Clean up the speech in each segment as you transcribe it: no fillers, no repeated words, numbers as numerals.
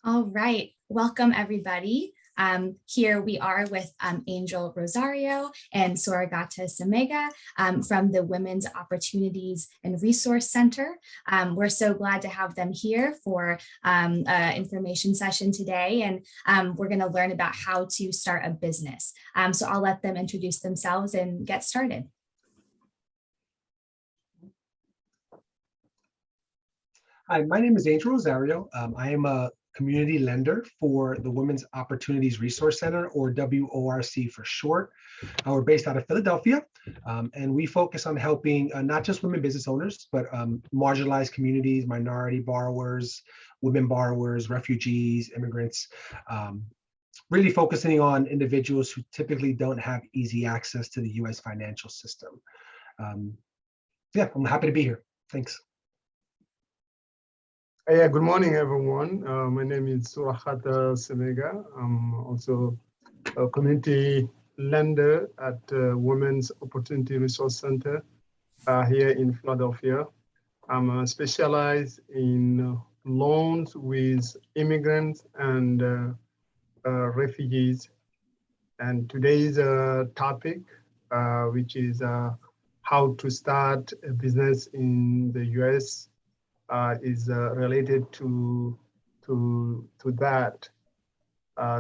All right, welcome everybody. Here we are with Angel Rosario and Souraghata Semega from the Women's Opportunities and Resource Center. We're so glad to have them here for an information session today, and we're going to learn about how to start a business. So I'll let them introduce themselves and get started. Hi, my name is Angel Rosario. I am a community lender for the Women's Opportunities Resource Center, or WORC for short. We're based out of Philadelphia, and we focus on helping not just women business owners, but marginalized communities, minority borrowers, women borrowers, refugees, immigrants, really focusing on individuals who typically don't have easy access to the US financial system. Yeah, I'm happy to be here. Thanks. Yeah, good morning, everyone. My name is Souraghata Semega. I'm also a community lender at Women's Opportunity Resource Center here in Philadelphia. I'm specialized in loans with immigrants and refugees. And today's topic, which is how to start a business in the US, is related to that.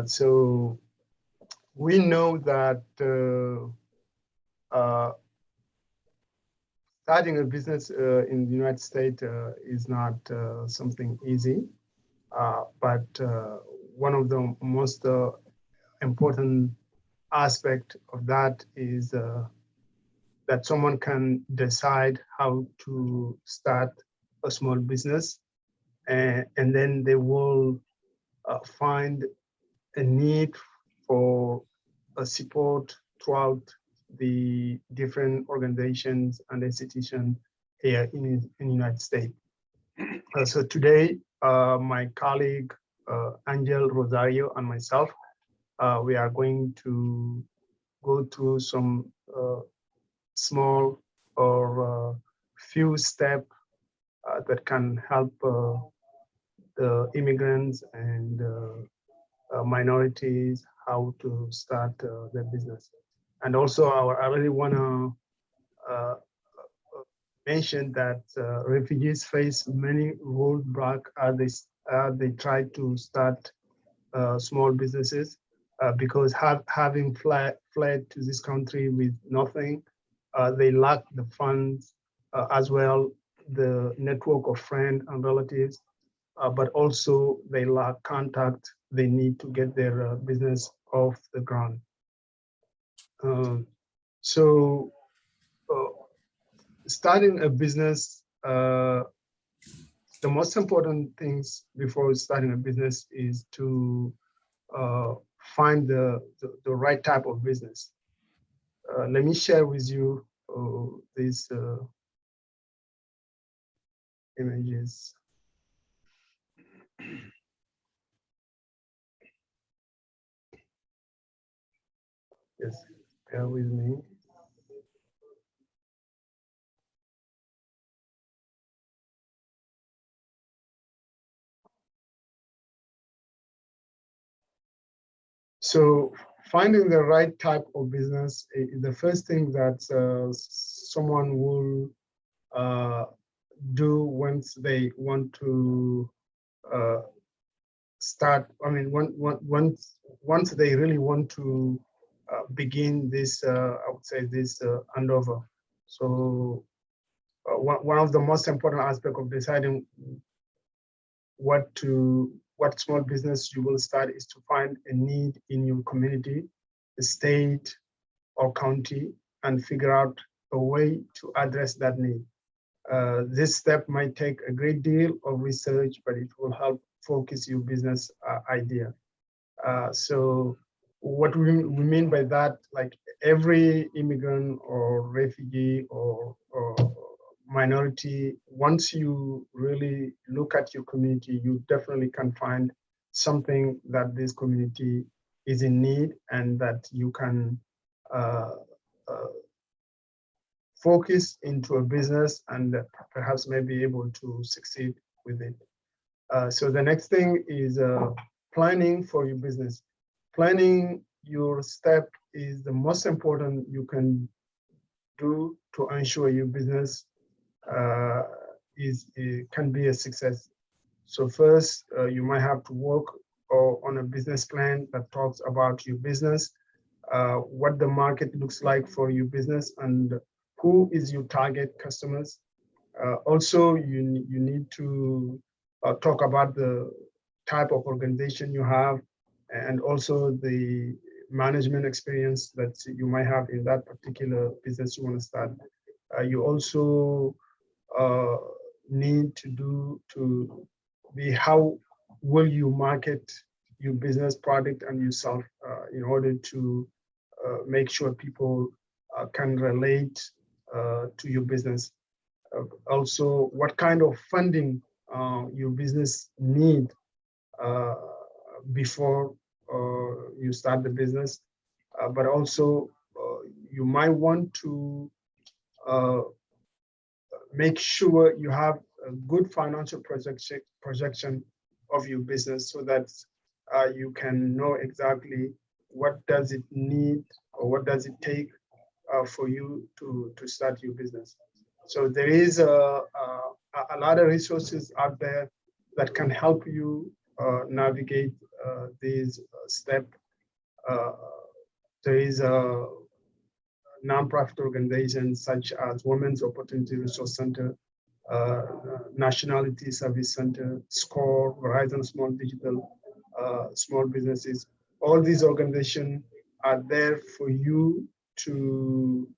So we know that starting a business in the United States is not something easy, but one of the most important aspect of that is that someone can decide how to start a small business, and then they will find a need for support throughout the different organizations and institutions here in the United States. So today, my colleague Angel Rosario and myself, we are going to go through some small or few steps that can help the immigrants and minorities how to start their business. And also, I really want to mention that refugees face many roadblocks as they try to start small businesses because having fled to this country with nothing, they lack the funds as well, the network of friends and relatives, but also they lack contact they need to get their business off the ground. So starting a business, the most important things before starting a business is to find the right type of business. Let me share with you these images. Yes, bear with me. So finding the right type of business is the first thing that someone will do once they want to start. I mean, once they really want to begin this, I would say this handover. So one of the most important aspects of deciding what small business you will start is to find a need in your community, the state or county, and figure out a way to address that need. This step might take a great deal of research, but it will help focus your business idea. So what we mean by that, like every immigrant or refugee or minority, once you really look at your community, you definitely can find something that this community is in need and that you can focus into a business and perhaps may be able to succeed with it. So the next thing is planning for your business. Planning your step is the most important you can do to ensure your business can be a success. So first, you might have to work on a business plan that talks about your business, what the market looks like for your business, and who is your target customers. Also, you need to talk about the type of organization you have, and also the management experience that you might have in that particular business you want to start. You also need to be how will you market your business product and yourself in order to make sure people can relate to your business. Also, what kind of funding your business need before you start the business, but also you might want to make sure you have a good financial projection of your business so that you can know exactly what does it need or what does it take for you to start your business. So there is a lot of resources out there that can help you navigate these steps. There is a nonprofit organizations such as Women's Opportunity Resource Center, Nationality Service Center, SCORE, Horizon Small Digital, Small Businesses. All these organizations are there for you to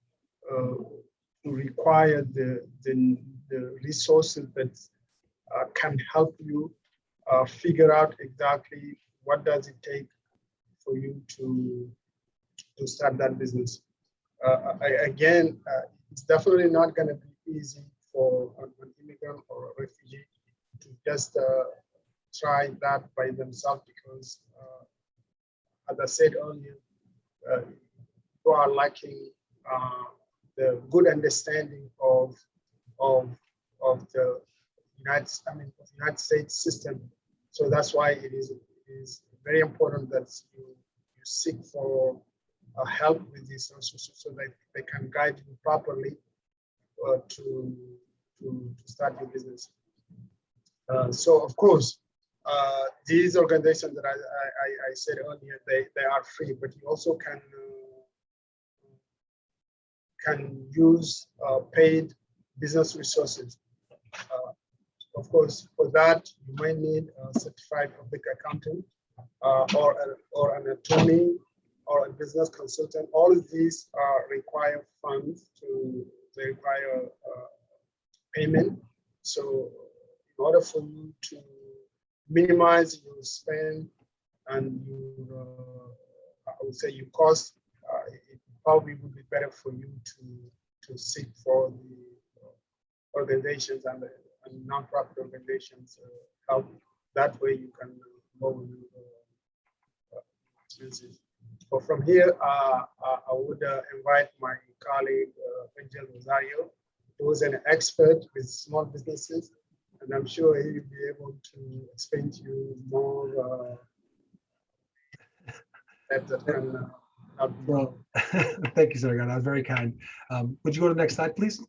require the resources that can help you figure out exactly what does it take for you to start that business. Again, it's definitely not going to be easy for an immigrant or a refugee to just try that by themselves because, as I said earlier, you are lacking the good understanding of the United States system. So that's why it is very important that you seek for help with these resources so that they can guide you properly to start your business. So of course, these organizations that I said earlier, they are free, but you also can use paid business resources. Of course, for that, you might need a certified public accountant or an attorney or a business consultant. All of these require funds they require payment. So in order for you to minimize your spend and your, I would say your cost, it probably would be better for you to seek for the organizations and nonprofit organizations help. That way you can lower your expenses. So from here, I would invite my colleague, Angel Rosario, who is an expert with small businesses, and I'm sure he will be able to explain to you more that can help you. Well, thank you, Souraghata. That was very kind. Would you go to the next slide, please?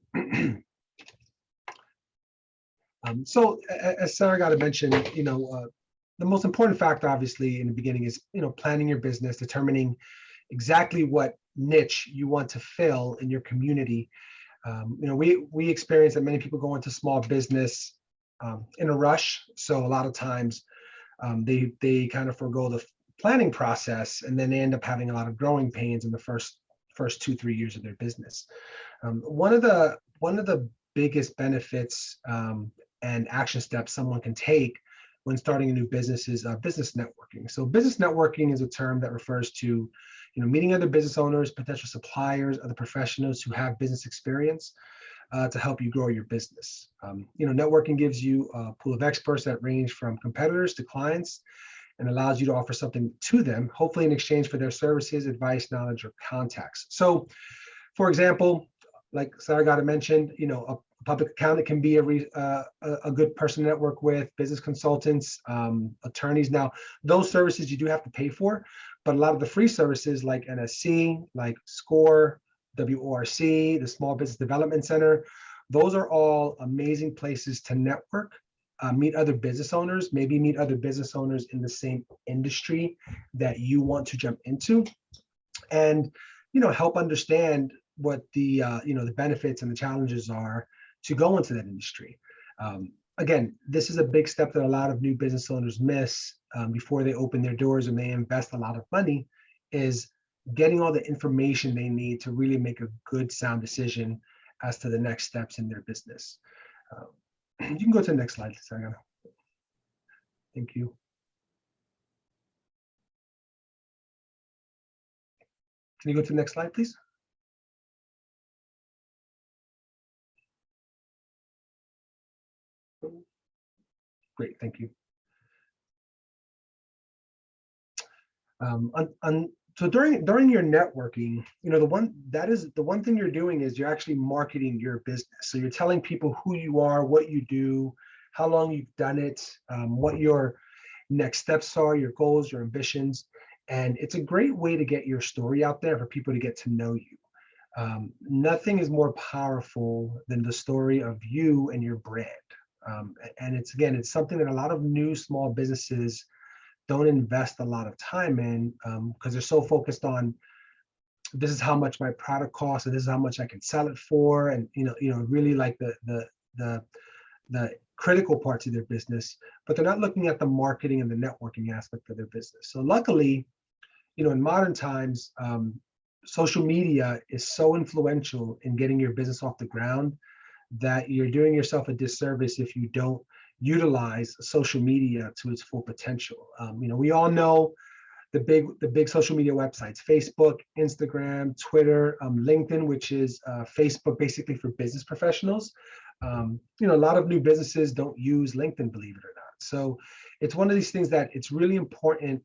So as Souraghata mentioned, the most important factor, obviously, in the beginning is, planning your business, determining exactly what niche you want to fill in your community. We experience that many people go into small business in a rush. So a lot of times they kind of forego the planning process, and then they end up having a lot of growing pains in the first 2-3 years of their business. One of the biggest benefits and action steps someone can take when starting a new business is business networking. So business networking is a term that refers to, meeting other business owners, potential suppliers, other professionals who have business experience to help you grow your business. Networking gives you a pool of experts that range from competitors to clients and allows you to offer something to them, hopefully in exchange for their services, advice, knowledge, or contacts. So, for example, like Souraghata mentioned, A public accountant can be a good person to network with, business consultants, attorneys. Now, those services you do have to pay for, but a lot of the free services like NSC, like SCORE, WORC, the Small Business Development Center, those are all amazing places to network, meet other business owners, maybe meet other business owners in the same industry that you want to jump into, and help understand what the the benefits and the challenges are to go into that industry. Again, this is a big step that a lot of new business owners miss before they open their doors and they invest a lot of money, is getting all the information they need to really make a good, sound decision as to the next steps in their business. You can go to the next slide, Sarah. Thank you. Can you go to the next slide, please? Great, thank you. So during your networking, the one thing you're doing is you're actually marketing your business. So you're telling people who you are, what you do, how long you've done it, what your next steps are, your goals, your ambitions. And it's a great way to get your story out there for people to get to know you. Nothing is more powerful than the story of you and your brand. And it's something that a lot of new small businesses don't invest a lot of time in, because they're so focused on, this is how much my product costs and this is how much I can sell it for, and really like the critical parts of their business, but they're not looking at the marketing and the networking aspect of their business. So luckily, in modern times, social media is so influential in getting your business off the ground that you're doing yourself a disservice if you don't utilize social media to its full potential. We all know the big social media websites: Facebook, Instagram, Twitter, LinkedIn, which is Facebook basically for business professionals. A lot of new businesses don't use LinkedIn, believe it or not. So it's one of these things that it's really important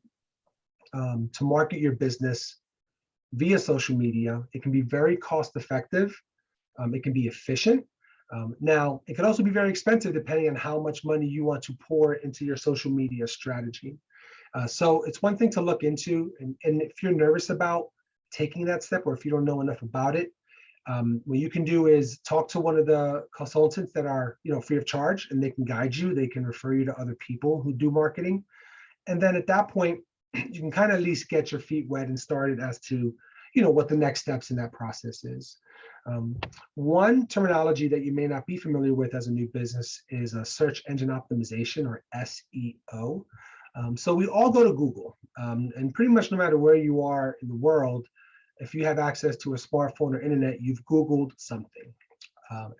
to market your business via social media. It can be very cost effective. It can be efficient. Now, it can also be very expensive depending on how much money you want to pour into your social media strategy. So it's one thing to look into, and if you're nervous about taking that step, or if you don't know enough about it, what you can do is talk to one of the consultants that are free of charge, and they can guide you. They can refer you to other people who do marketing. And then at that point, you can kind of at least get your feet wet and started as to what the next steps in that process is. One terminology that you may not be familiar with as a new business is a search engine optimization, or SEO. So we all go to Google, and pretty much no matter where you are in the world, if you have access to a smartphone or internet, you've Googled something.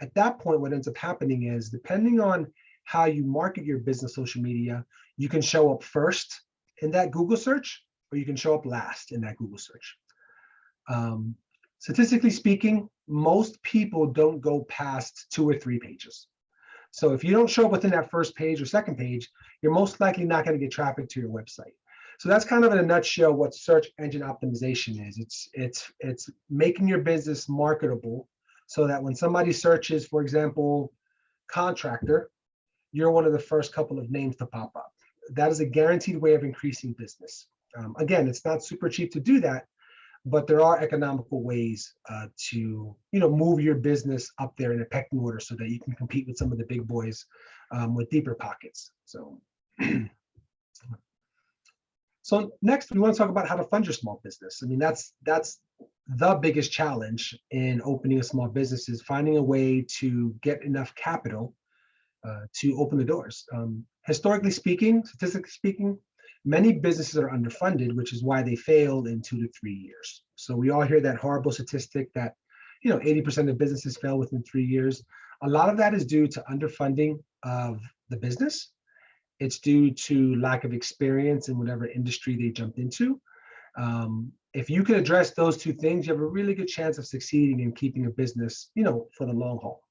At that point, what ends up happening is, depending on how you market your business social media, you can show up first in that Google search, or you can show up last in that Google search. Statistically speaking, most people don't go past 2 or 3 pages. So if you don't show up within that first page or second page, you're most likely not going to get traffic to your website. So that's kind of in a nutshell what search engine optimization is. It's making your business marketable so that when somebody searches, for example, contractor, you're one of the first couple of names to pop up. That is a guaranteed way of increasing business. Again, it's not super cheap to do that, but there are economical ways to move your business up there in a pecking order so that you can compete with some of the big boys with deeper pockets. So, so next we want to talk about how to fund your small business. I mean, that's the biggest challenge in opening a small business, is finding a way to get enough capital to open the doors. Historically speaking, statistically speaking, many businesses are underfunded, which is why they failed in 2 to 3 years. So we all hear that horrible statistic that 80% of businesses fail within 3 years. A lot of that is due to underfunding of the business. It's due to lack of experience in whatever industry they jumped into. If you can address those 2 things, you have a really good chance of succeeding in keeping a business, for the long haul.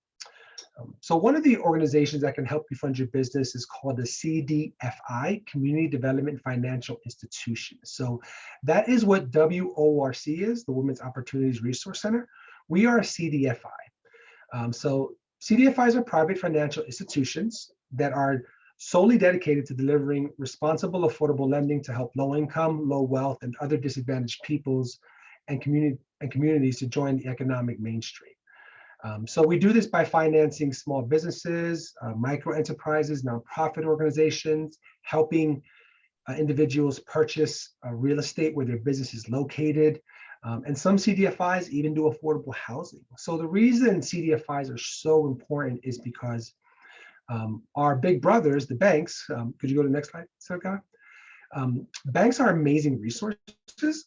So one of the organizations that can help you fund your business is called the CDFI, Community Development Financial Institution. So that is what WORC is, the Women's Opportunities Resource Center. We are a CDFI. So CDFIs are private financial institutions that are solely dedicated to delivering responsible, affordable lending to help low-income, low-wealth, and other disadvantaged peoples and communities to join the economic mainstream. So we do this by financing small businesses, micro enterprises, nonprofit organizations, helping individuals purchase real estate where their business is located. And some CDFIs even do affordable housing. So the reason CDFIs are so important is because our big brothers, the banks, could you go to the next slide, Souraghata? Banks are amazing resources,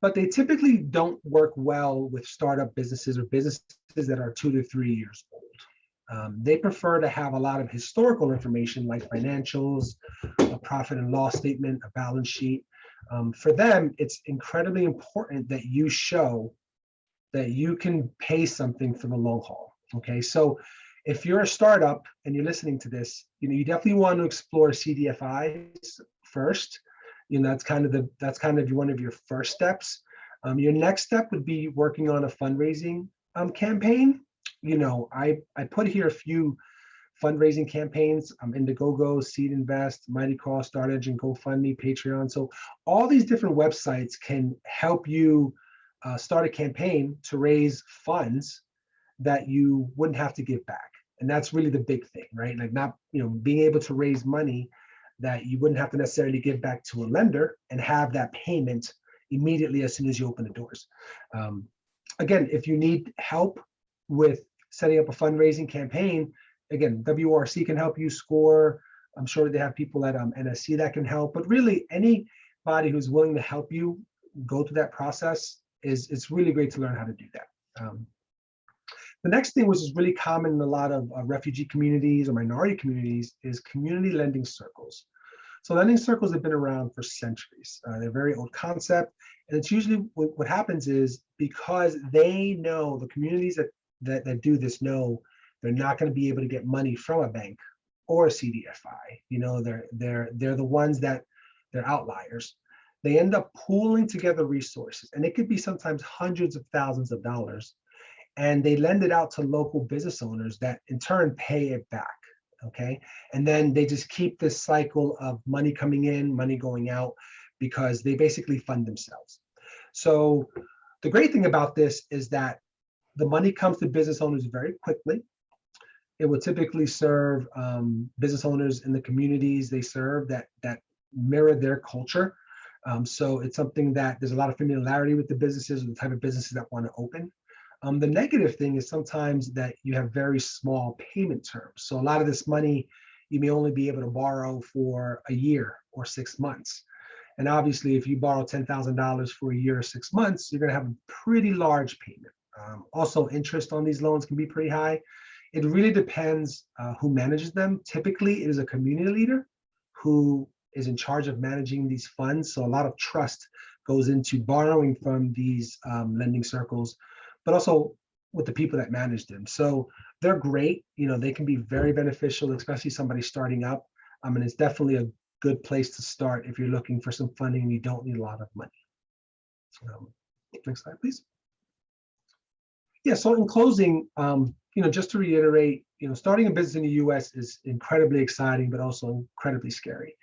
but they typically don't work well with startup businesses or businesses that are 2 to 3 years old. They prefer to have a lot of historical information like financials, a profit and loss statement, a balance sheet. For them, it's incredibly important that you show that you can pay something for the long haul. Okay, so if you're a startup and you're listening to this, you definitely want to explore CDFIs first. That's kind of one of your first steps. Your next step would be working on a fundraising campaign. I put here a few fundraising campaigns, Indiegogo, Seed Invest, Mighty Call, Start Engine, GoFundMe, Patreon. So all these different websites can help you start a campaign to raise funds that you wouldn't have to give back. And that's really the big thing, right? Like not, being able to raise money that you wouldn't have to necessarily give back to a lender and have that payment immediately as soon as you open the doors. Again, if you need help with setting up a fundraising campaign, again, WORC can help you score. I'm sure they have people at NSC that can help, but really anybody who's willing to help you go through that process it's really great to learn how to do that. The next thing, which is really common in a lot of refugee communities or minority communities, is community lending circles. So lending circles have been around for centuries. They're a very old concept, and it's usually what happens is because they know, the communities that do this know they're not going to be able to get money from a bank or a CDFI. They're the ones that they're outliers. They end up pooling together resources, and it could be sometimes hundreds of thousands of dollars. And they lend it out to local business owners that in turn pay it back, okay? And then they just keep this cycle of money coming in, money going out, because they basically fund themselves. So the great thing about this is that the money comes to business owners very quickly. It would typically serve business owners in the communities they serve that mirror their culture. So it's something that there's a lot of familiarity with the businesses or the type of businesses that want to open. The negative thing is sometimes that you have very small payment terms. So a lot of this money, you may only be able to borrow for a year or 6 months. And obviously, if you borrow $10,000 for a year or 6 months, you're going to have a pretty large payment. Also, interest on these loans can be pretty high. It really depends who manages them. Typically, it is a community leader who is in charge of managing these funds. So a lot of trust goes into borrowing from these lending circles, but also with the people that manage them. So they're great. They can be very beneficial, especially somebody starting up. And it's definitely a good place to start if you're looking for some funding and you don't need a lot of money. Next slide, please. Yeah, so in closing, just to reiterate, starting a business in the US is incredibly exciting, but also incredibly scary.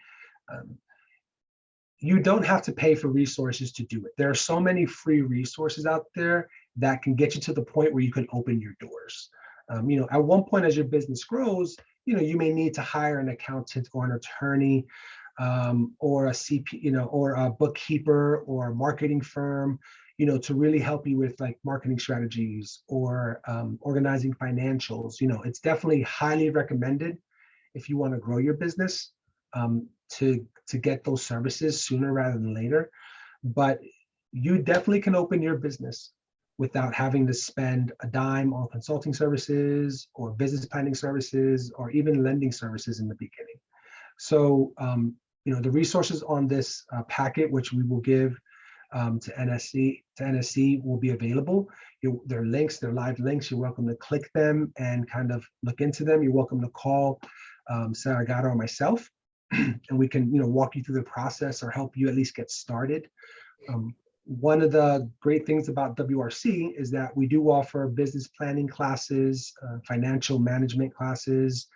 You don't have to pay for resources to do it. There are so many free resources out there that can get you to the point where you can open your doors. At one point as your business grows, you may need to hire an accountant or an attorney or a CP, or a bookkeeper or a marketing firm, to really help you with like marketing strategies or organizing financials. It's definitely highly recommended if you want to grow your business to get those services sooner rather than later. But you definitely can open your business without having to spend a dime on consulting services or business planning services or even lending services in the beginning. So, the resources on this packet, which we will give to NSC will be available. They're links, they're live links. You're welcome to click them and kind of look into them. You're welcome to call Souraghata or myself, and we can walk you through the process or help you at least get started. One of the great things about WRC is that we do offer business planning classes, financial management classes,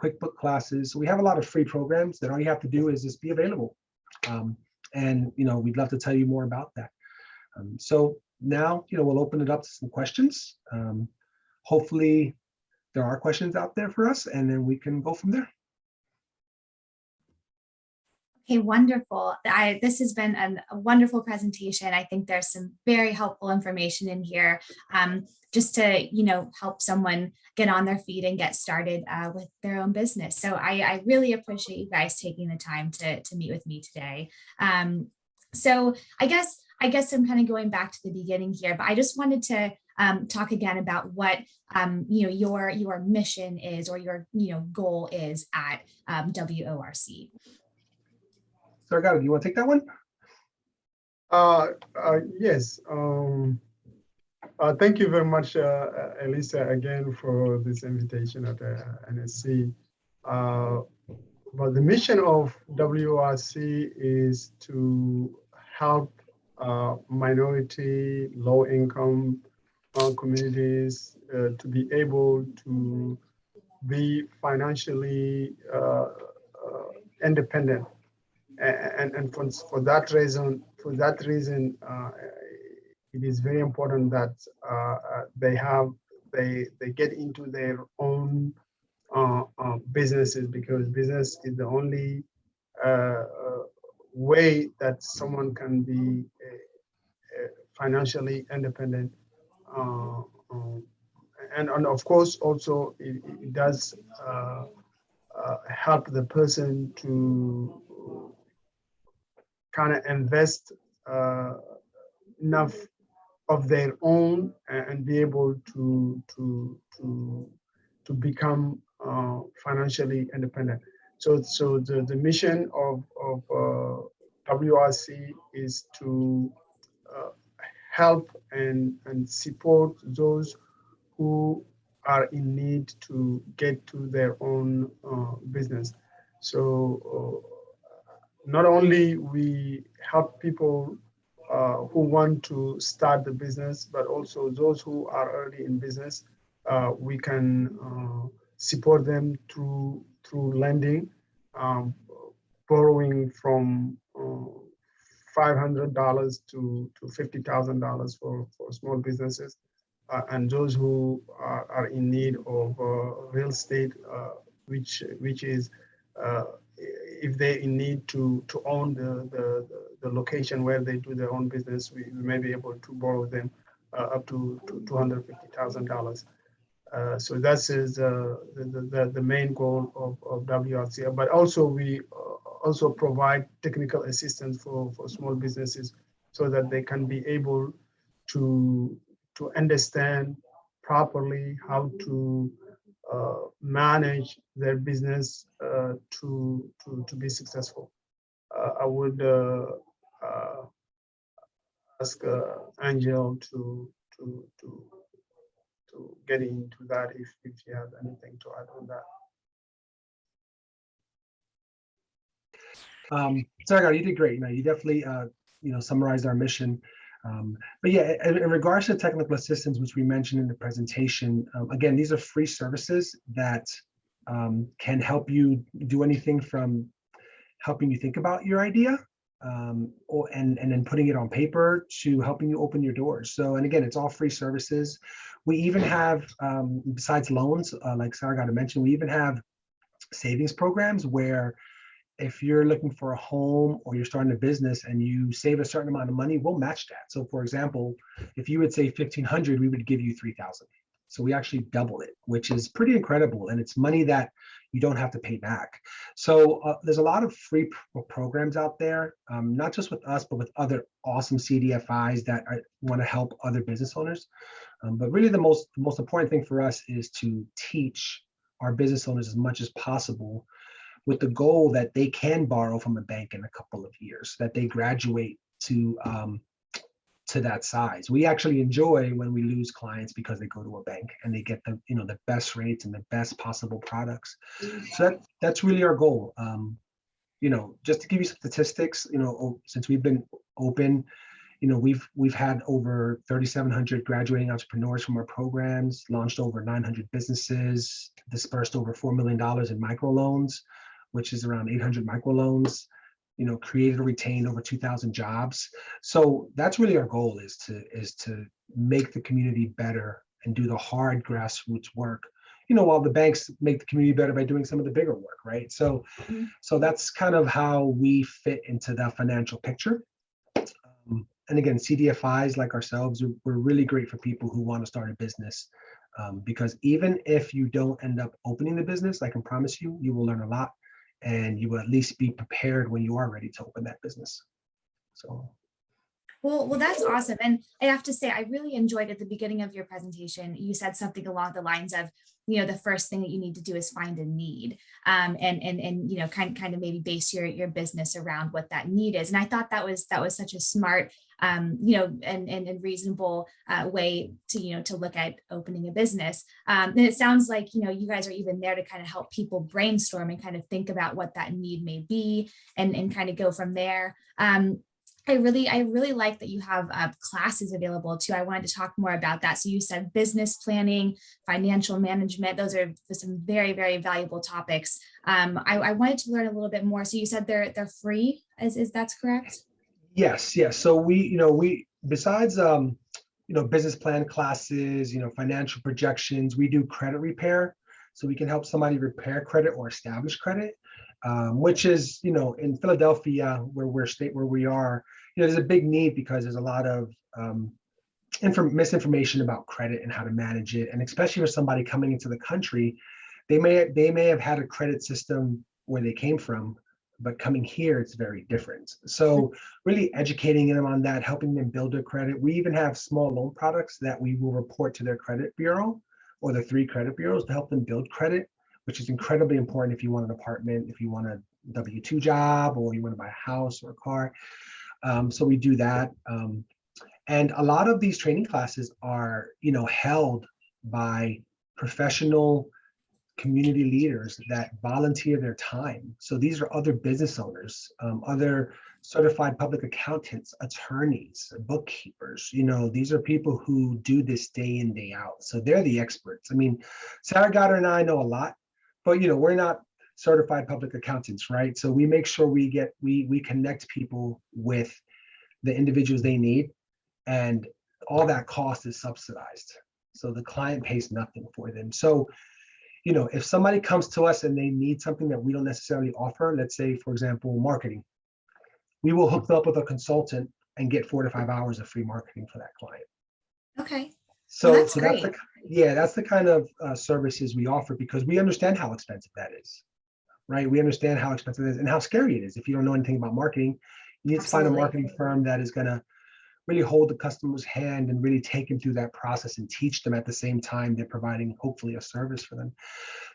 QuickBook classes. So we have a lot of free programs that all you have to do is just be available. And we'd love to tell you more about that. So now, we'll open it up to some questions. Hopefully there are questions out there for us, and then we can go from there. Okay, wonderful. This has been a wonderful presentation. I think there's some very helpful information in here, just to help someone get on their feet and get started with their own business. So I really appreciate you guys taking the time to meet with me today. So I guess I'm kind of going back to the beginning here, but I just wanted to talk again about what your mission is, or your goal is at WORC. Souraghata, do you want to take that one? Yes. Thank you very much, Elissa, again for this invitation at NSC. But the mission of WORC is to help minority, low-income communities to be able to be financially independent. And for that reason, it is very important that they get into their own businesses, because business is the only way that someone can be financially independent. And of course, also it does help the person to kind of invest enough of their own and be able to become financially independent. So the mission of WRC is to help and support those who are in need to get to their own business. So not only we help people who want to start the business, but also those who are already in business. We can support them through lending, borrowing from $500 to $50,000 for small businesses, and those who are in need of real estate, which is if they're in need to own the location where they do their own business, we may be able to borrow them up to $250,000. So that is the main goal of WRC. But also we also provide technical assistance for small businesses, so that they can be able to understand properly how to manage their business to be successful. I would ask Angel to get into that if you have anything to add on that. Souraghata, you did great. You definitely summarized our mission. But yeah, in regards to technical assistance, which we mentioned in the presentation, again, these are free services that can help you do anything from helping you think about your idea, and then putting it on paper, to helping you open your doors. So, and again, it's all free services. We even have, besides loans, like Souraghata mentioned, we even have savings programs where if you're looking for a home or you're starting a business and you save a certain amount of money, we'll match that. So for example, if you would save $1,500, we would give you $3,000. So we actually double it, which is pretty incredible. And it's money that you don't have to pay back. So there's a lot of free programs out there, not just with us, but with other awesome CDFIs that want to help other business owners. But really the most important thing for us is to teach our business owners as much as possible, with the goal that they can borrow from a bank in a couple of years, that they graduate to that size. We actually enjoy when we lose clients because they go to a bank and they get the best rates and the best possible products. So that's really our goal. Just to give you some statistics, since we've been open, we've had over 3,700 graduating entrepreneurs from our programs, launched over 900 businesses, dispersed over $4 million in microloans, which is around 800 microloans, created or retained over 2,000 jobs. So that's really our goal, is to make the community better and do the hard grassroots work, while the banks make the community better by doing some of the bigger work, right? So, so that's kind of how we fit into the financial picture. And again, CDFIs like ourselves, we're really great for people who want to start a business, because even if you don't end up opening the business, I can promise you, you will learn a lot, and you will at least be prepared when you are ready to open that business. So. Well, that's awesome. And I have to say, I really enjoyed at the beginning of your presentation, you said something along the lines of, the first thing that you need to do is find a need, and kind of maybe base your business around what that need is. And I thought that was such a smart, and reasonable way to look at opening a business. And it sounds like, you guys are even there to kind of help people brainstorm and kind of think about what that need may be, and kind of go from there. I really like that you have classes available too. I wanted to talk more about that. So you said business planning, financial management. Those are some very, very valuable topics. I wanted to learn a little bit more. So you said they're free. Is that's correct? Yes. So we besides business plan classes, financial projections, we do credit repair. So we can help somebody repair credit or establish credit. Which is, in Philadelphia, where we are, there's a big need, because there's a lot of misinformation about credit and how to manage it. And especially for somebody coming into the country, they may have had a credit system where they came from, but coming here, it's very different. So really educating them on that, helping them build their credit. We even have small loan products that we will report to their credit bureau or the 3 credit bureaus to help them build credit, which is incredibly important if you want an apartment, if you want a W-2 job, or you want to buy a house or a car. So we do that. And a lot of these training classes are, held by professional community leaders that volunteer their time. So these are other business owners, other certified public accountants, attorneys, bookkeepers. These are people who do this day in, day out. So they're the experts. I mean, Souraghata and I know a lot, but we're not certified public accountants, right? So we make sure we connect people with the individuals they need, and all that cost is subsidized. So the client pays nothing for them. So, if somebody comes to us and they need something that we don't necessarily offer, let's say, for example, marketing, we will hook them up with a consultant and get 4 to 5 hours of free marketing for that client. Okay. So, well, that's the kind of services we offer, because we understand how expensive that is, right? We understand how expensive it is and how scary it is. If you don't know anything about marketing, you need to find a marketing firm that is going to really hold the customer's hand and really take them through that process and teach them at the same time they're providing, hopefully, a service for them.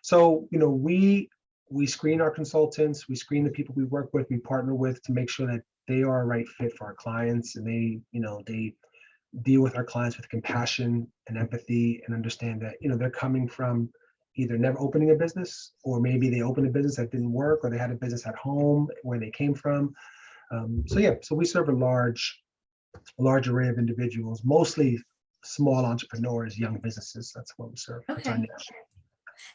So, we screen our consultants, we screen the people we work with, we partner with, to make sure that they are a right fit for our clients, and they deal with our clients with compassion and empathy, and understand that, they're coming from either never opening a business, or maybe they opened a business that didn't work, or they had a business at home where they came from. So we serve a large array of individuals, mostly small entrepreneurs, young businesses. That's what we serve. Okay.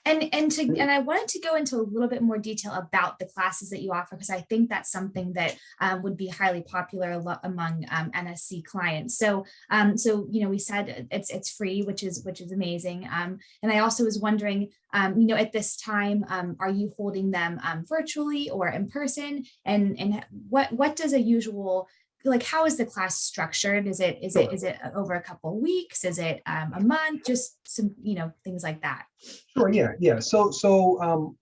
And I wanted to go into a little bit more detail about the classes that you offer, because I think that's something that would be highly popular among NSC clients. So we said it's free, which is amazing. And I also was wondering, at this time, are you holding them virtually or in person? And what does a usual, how is the class structured? Is it over a couple of weeks? Is it a month? Just some, things like that. Sure. Yeah. So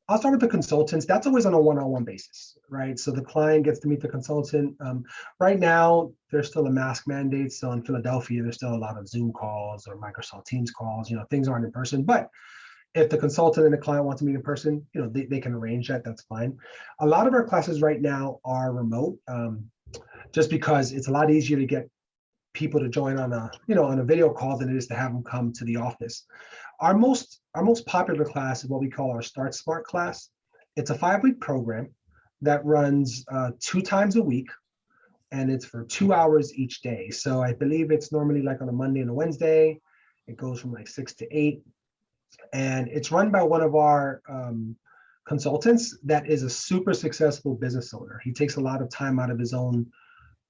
I'll start with the consultants. That's always on a one-on-one basis, right? So the client gets to meet the consultant. Right now, there's still a mask mandate. So in Philadelphia, there's still a lot of Zoom calls or Microsoft Teams calls. Things aren't in person. But if the consultant and the client want to meet in person, they can arrange that. That's fine. A lot of our classes right now are remote. Just because it's a lot easier to get people to join on a video call than it is to have them come to the office. Our most popular class is what we call our Start Smart class. It's a 5-week program that runs 2 times a week, and it's for 2 hours each day. So I believe it's normally like on a Monday and a Wednesday. It goes from like 6 to 8. And it's run by one of our consultants that is a super successful business owner. He takes a lot of time out of his own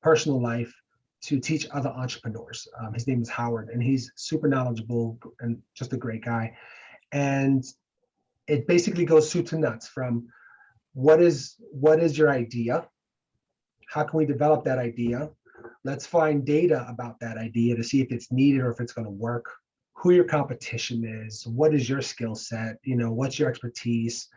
personal life to teach other entrepreneurs. His name is Howard, and he's super knowledgeable and just a great guy. And it basically goes soup to nuts from what is your idea? How can we develop that idea? Let's find data about that idea to see if it's needed or if it's going to work. Who your competition is, what is your skill set, what's your expertise,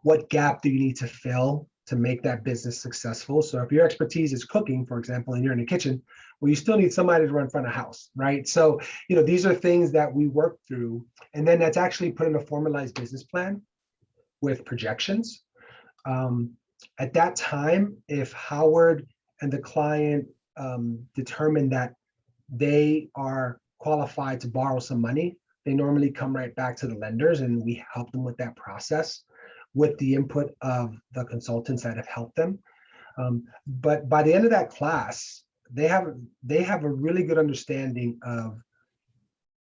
what gap do you need to fill to make that business successful? So if your expertise is cooking, for example, and you're in the kitchen, well, you still need somebody to run front of house, right? So, these are things that we work through, and then that's actually put in a formalized business plan with projections. At that time, if Howard and the client determine that they are qualified to borrow some money, they normally come right back to the lenders, and we help them with that process with the input of the consultants that have helped them. But by the end of that class, they have a really good understanding of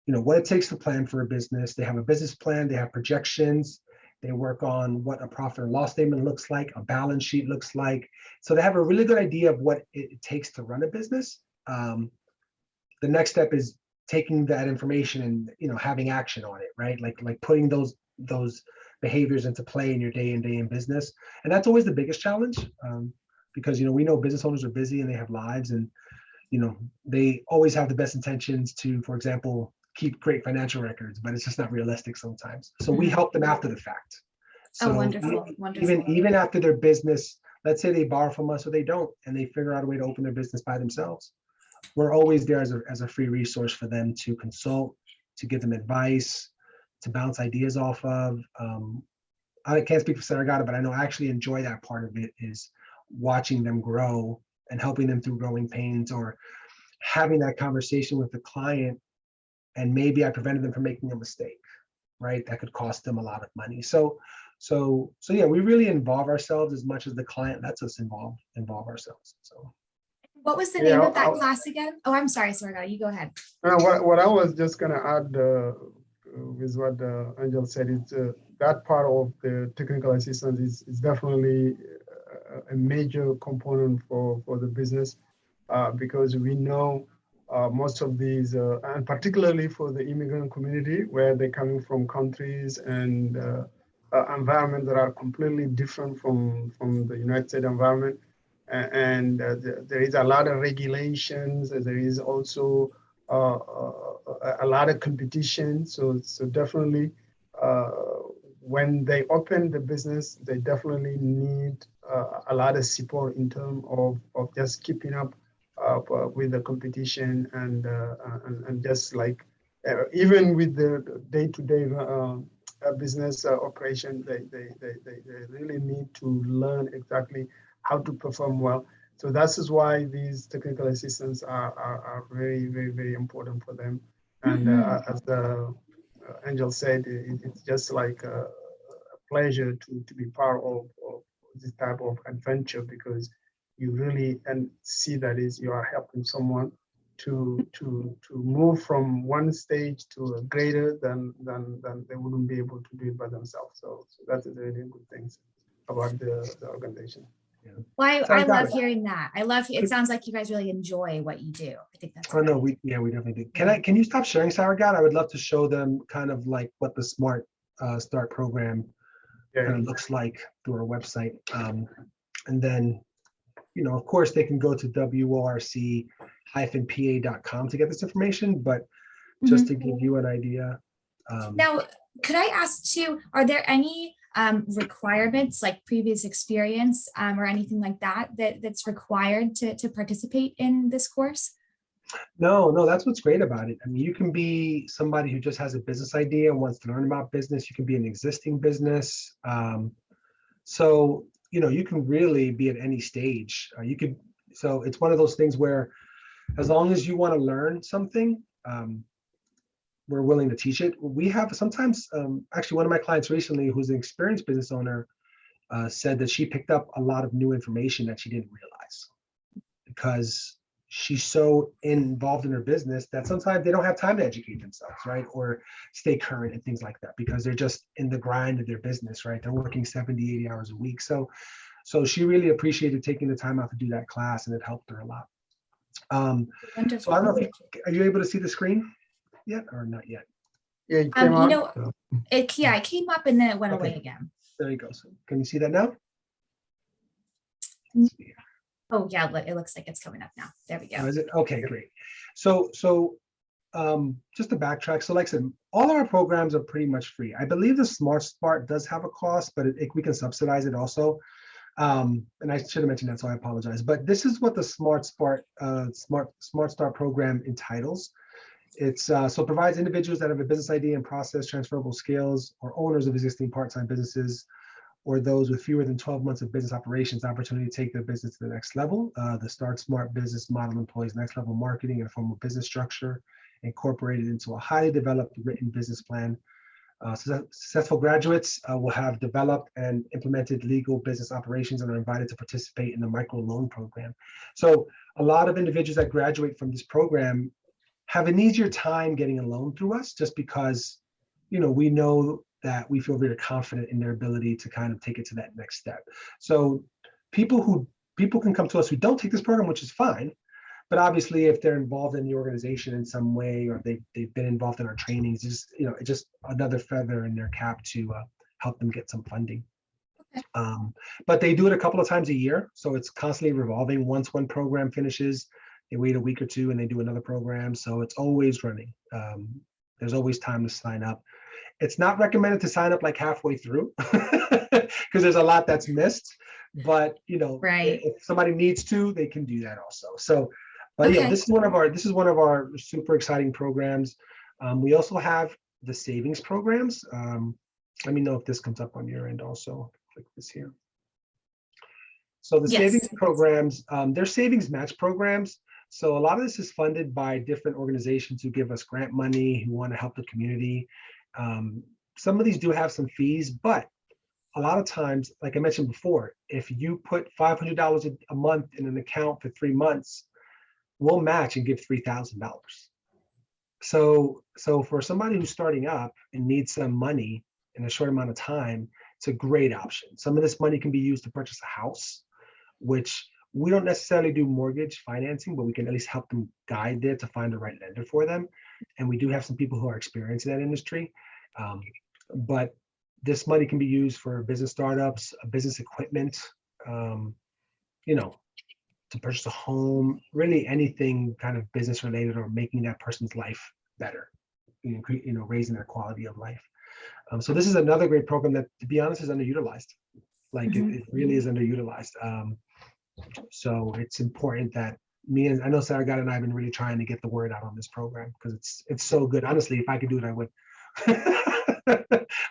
what it takes to plan for a business. They have a business plan, they have projections, they work on what a profit and loss statement looks like, a balance sheet looks like. So they have a really good idea of what it takes to run a business. The next step is taking that information and having action on it, right? Like putting those behaviors into play in your day in business. And that's always the biggest challenge, because we know business owners are busy and they have lives, and they always have the best intentions to, for example, keep great financial records, but it's just not realistic sometimes. So we help them after the fact. So wonderful. Even after their business, let's say they borrow from us or they don't, and they figure out a way to open their business by themselves, we're always there as a free resource for them to consult, to give them advice, to bounce ideas off of. I can't speak for Souraghata, but I know I actually enjoy that part of it, is watching them grow and helping them through growing pains, or having that conversation with the client, and maybe I prevented them from making a mistake, right? That could cost them a lot of money. So yeah, we really involve ourselves as much as the client lets us involve ourselves. So. What was the name of that class again? Oh, I'm sorry, Souraghata, you go ahead. What I was just going to add with what Angel said is that part of the technical assistance is definitely a major component for the business, because we know most of these, and particularly for the immigrant community, where they're coming from countries and environment that are completely different from the United States environment. And there is a lot of regulations. There is also a lot of competition. So definitely, when they open the business, they definitely need a lot of support in terms of just keeping up with the competition, and just like even with the day-to-day business operation, they really need to learn exactly how to perform well. So that is why these technical assistants are very, very, very important for them. And as Angel said, it's just like a pleasure to be part of this type of adventure, because you really and see that is you are helping someone to move from one stage to a greater than they wouldn't be able to do it by themselves. So that's a really good thing about the organization. Yeah. Well, I love hearing that. It sounds like you guys really enjoy what you do. I think that's no, we definitely do. Can you stop sharing, Souraghata? I would love to show them kind of like what the Smart Start program kind of looks like through our website. And then, of course, they can go to WORC-PA.com to get this information, but just to give you an idea. Now, could I ask too, are there any requirements like previous experience or anything like that's required to participate in this course? No, that's what's great about it. I mean, you can be somebody who just has a business idea and wants to learn about business. You can be an existing business. So, you can really be at any stage. So it's one of those things where as long as you want to learn something, we're willing to teach it. We have sometimes, actually one of my clients recently, who's an experienced business owner, said that she picked up a lot of new information that she didn't realize. because she's so involved in her business that sometimes they don't have time to educate themselves, right? Or stay current and things like that, because they're just in the grind of their business, right? They're working 70, 80 hours a week. So she really appreciated taking the time out to do that class, and it helped her a lot. Wonderful. So I don't know if are you able to see the screen yet or not yet? Yeah, it came out. It came up and then it went away again. There you go. So can you see that now? Oh yeah, it looks like it's coming up now. There we go. Oh, is it? Okay, great. So just to backtrack, so like I said, all of our programs are pretty much free. I believe the Smart does have a cost, but we can subsidize it also. And I should have mentioned that, so I apologize. But this is what the Smart Start program entitles. It's so it provides individuals that have a business idea and process transferable skills, or owners of existing part-time businesses, or those with fewer than 12 months of business operations, opportunity to take their business to the next level. The Start Smart business model employs next level marketing and a formal business structure incorporated into a highly developed written business plan. Successful graduates will have developed and implemented legal business operations and are invited to participate in the micro loan program. So a lot of individuals that graduate from this program have an easier time getting a loan through us, just because, we know that we feel very confident in their ability to kind of take it to that next step. So people can come to us who don't take this program, which is fine. But obviously, if they're involved in the organization in some way, or they've been involved in our trainings, it's just another feather in their cap to help them get some funding. Okay. But they do it a couple of times a year, so it's constantly revolving. Once one program finishes, they wait a week or two and they do another program. So it's always running. There's always time to sign up. It's not recommended to sign up like halfway through because there's a lot that's missed. But right. if somebody needs to, they can do that also. So. But okay. this is one of our super exciting programs. We also have the savings programs. Let me know if this comes up on your end also. Click this here. So the savings programs, they're savings match programs. So a lot of this is funded by different organizations who give us grant money, who want to help the community. Some of these do have some fees, but a lot of times, like I mentioned before, if you put $500 a month in an account for 3 months, we'll match and give $3,000. So for somebody who's starting up and needs some money in a short amount of time, it's a great option. Some of this money can be used to purchase a house, which we don't necessarily do mortgage financing, but we can at least help them guide there to find the right lender for them. And we do have some people who are experienced in that industry. But this money can be used for business startups, business equipment, to purchase a home, really anything kind of business related or making that person's life better, raising their quality of life. So this is another great program that, to be honest, is underutilized. Like it really is underutilized. So it's important that I know Souraghata and I have been really trying to get the word out on this program because it's so good. Honestly, if I could do it, I would.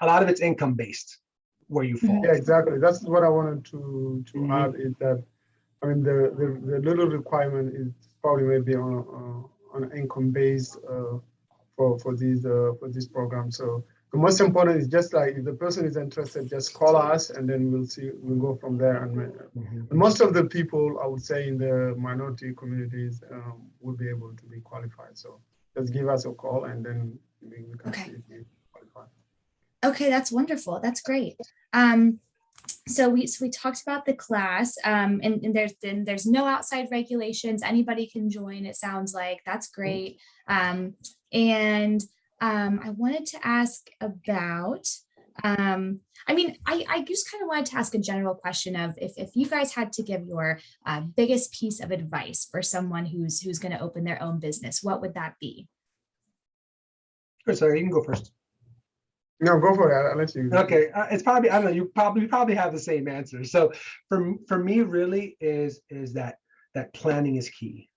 A lot of it's income based, where you fall. Yeah, exactly. That's what I wanted to add, is that the little requirement is probably maybe on an income based for these programs. So the most important is just like if the person is interested, just call us and then we'll go from there. And most of the people, I would say, in the minority communities will be able to be qualified. So just give us a call and then we can see if you qualify. Okay, that's wonderful. That's great. So we talked about the class, and there's no outside regulations. Anybody can join. It sounds like that's great. And I wanted to ask about. I just kind of wanted to ask a general question of if you guys had to give your biggest piece of advice for someone who's going to open their own business, what would that be? Good, sorry, you can go first. No, go for it. I'll let you. Okay, it's probably, I don't know. You probably have the same answer. So for me, really is that planning is key.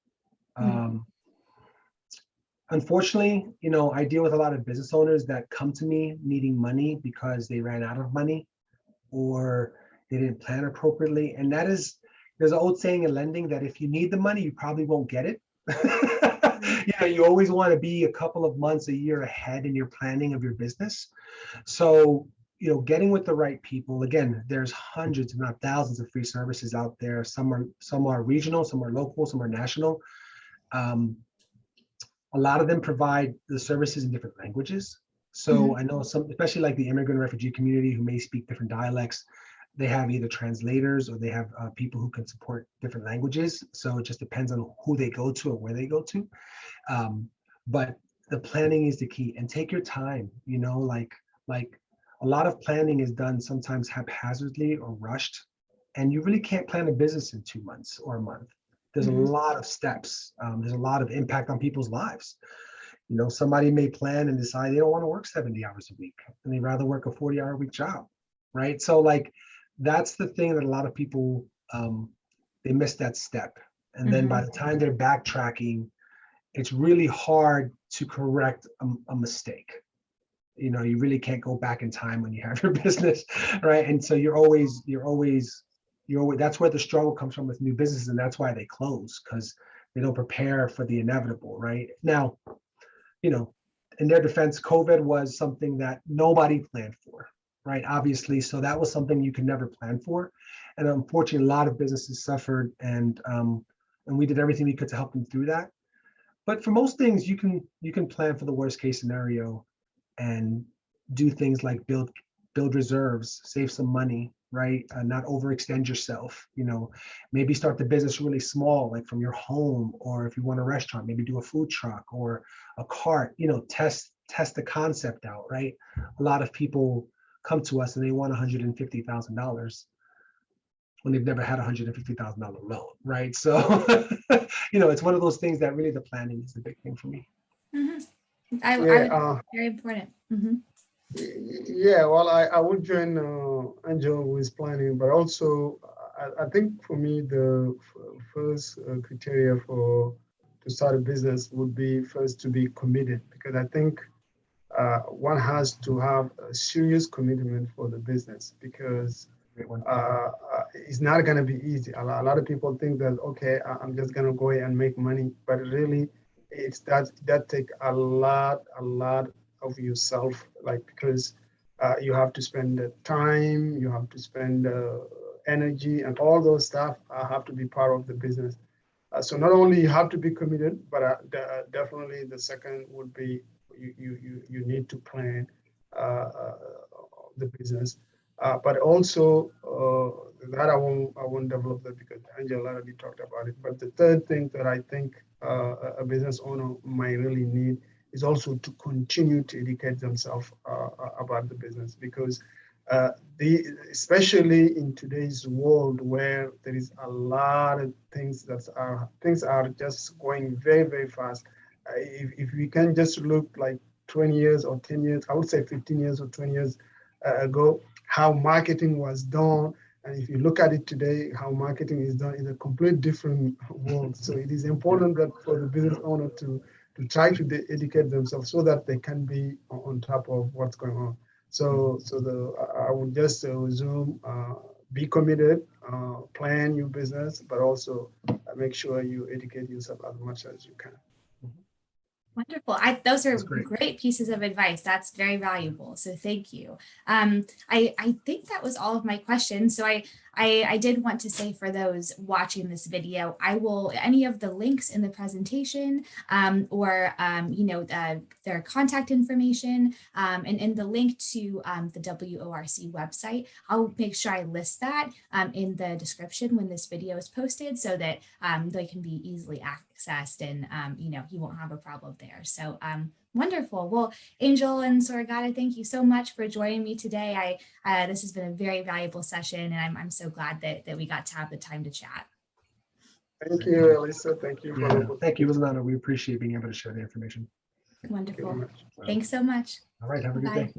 Unfortunately, I deal with a lot of business owners that come to me needing money because they ran out of money or they didn't plan appropriately. And there's an old saying in lending that if you need the money, you probably won't get it. You always want to be a couple of months, a year ahead in your planning of your business. So getting with the right people. Again, there's hundreds, if not thousands, of free services out there. Some are regional, some are local, some are national. A lot of them provide the services in different languages. So I know some, especially like the immigrant refugee community who may speak different dialects, they have either translators or they have people who can support different languages. So it just depends on who they go to or where they go to. But the planning is the key, and take your time, like a lot of planning is done sometimes haphazardly or rushed, and you really can't plan a business in 2 months or a month. There's a lot of steps. There's a lot of impact on people's lives. Somebody may plan and decide they don't want to work 70 hours a week and they'd rather work a 40-hour-a-week job, right? So like, that's the thing that a lot of people, they miss that step. And then by the time they're backtracking, it's really hard to correct a mistake. You really can't go back in time when you have your business, right? And so you're always, that's where the struggle comes from with new businesses, and that's why they close, because they don't prepare for the inevitable, right? Now, in their defense, COVID was something that nobody planned for, right? Obviously, so that was something you could never plan for, and unfortunately, a lot of businesses suffered, and we did everything we could to help them through that. But for most things, you can plan for the worst case scenario and do things like build reserves, save some money, right? Not overextend yourself. Maybe start the business really small, like from your home, or if you want a restaurant, maybe do a food truck or a cart. Test the concept out, right? A lot of people come to us and they want $150,000 when they've never had a $150,000 loan, right? So, it's one of those things that really the planning is the big thing for me. Very important. Yeah, well, I would join Angel with planning, but also I think for me the first criteria to start a business would be first to be committed, because I think one has to have a serious commitment for the business, because it's not going to be easy. A lot of people think that, okay, I'm just going to go and make money, but really it's that take a lot of yourself, like, because you have to spend the time, you have to spend energy, and all those stuff have to be part of the business. So not only you have to be committed, but definitely the second would be you need to plan the business. But also that I won't develop that because Angela already talked about it. But the third thing that I think a business owner might really need is also to continue to educate themselves about the business, because especially in today's world where there is a lot of things are just going very, very fast. If we can just look like 20 years or 10 years, I would say 15 years or 20 years ago, how marketing was done. And if you look at it today, how marketing is done is a complete different world. So it is important that for the business owner to try to educate themselves so that they can be on top of what's going on. So I would just resume, be committed, plan your business, but also make sure you educate yourself as much as you can. Wonderful. Those are great pieces of advice. That's very valuable. So thank you. I think that was all of my questions. So I did want to say, for those watching this video, I will, any of the links in the presentation or their contact information and the link to the WORC website, I'll make sure I list that in the description when this video is posted, so that they can be easily accessed and you won't have a problem there. So wonderful. Well, Angel and Souraghata, thank you so much for joining me today. This has been a very valuable session, and I'm so glad that we got to have the time to chat. Thank you, Elissa. Thank you. Thank you. It was an honor. We appreciate being able to share the information. Wonderful. Thanks so much. All right. Have a good day.